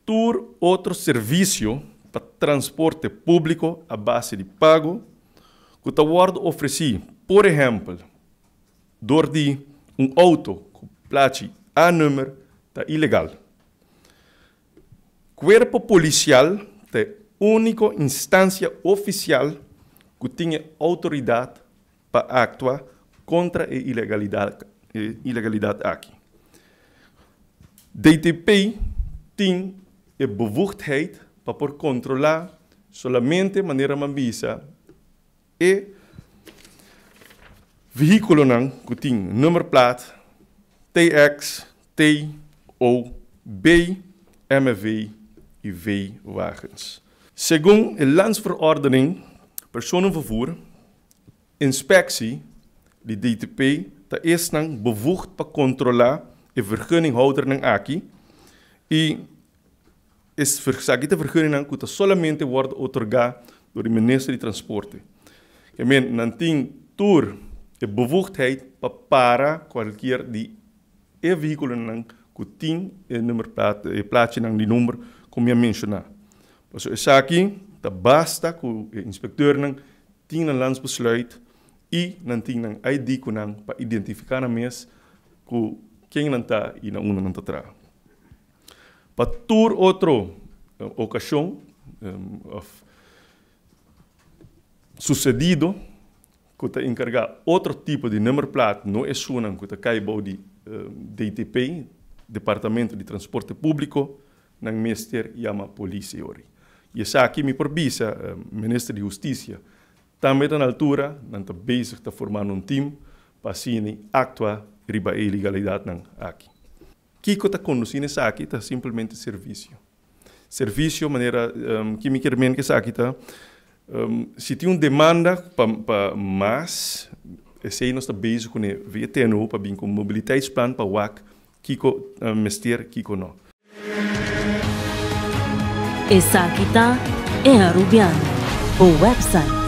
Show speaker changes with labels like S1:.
S1: todo outro serviço para transporte público a base de pago que está oferecido, por exemplo, door de auto com placa a número está ilegal. Corpo policial é a única instância oficial que tem autoridade para actuar contra a ilegalidade aqui. DTP tem a bevoegdheid para controlar somente de maneira mambisa e veículo que tem número plate TX, T ou B, MV e V-wagens. Segundo a Landsverordening Personenvervoer, inspectie, de DTP, is bevoegd para controlar de vergunninghouder aqui e essa vergunning que somente wordt otorgada door de minister de Transporte. Ik meen, dan tem toer de bevoegdheid para qualquer de veículo que tem o número plaatje de número como eu mencionar. Dus is aqui, basta que o inspecteur tem een landsbesluit e não tem een ID para identificar a mes que quem não está e não está atrás. Para toda outra ocasião sucedido que está encarregado outro tipo de número plate, não é só que está caído de DTP, Departamento de Transporte Público, não ministério chama polícia. E essa aqui me provisa, Ministro de Justiça, também na altura, não está bezig de formar time para assim actuar riba a ilegalidade aqui. Kiko está conduzindo isso aqui, está simplesmente serviço. Serviço, maneira que me quer que isso aqui está. Se tem uma demanda para mais, esse aí nós está bezig com o VTNO para vir com mobiliteitsplan para o WAC, Kiko mester, Kiko não.
S2: Essa aqui está é a Rubiano, o website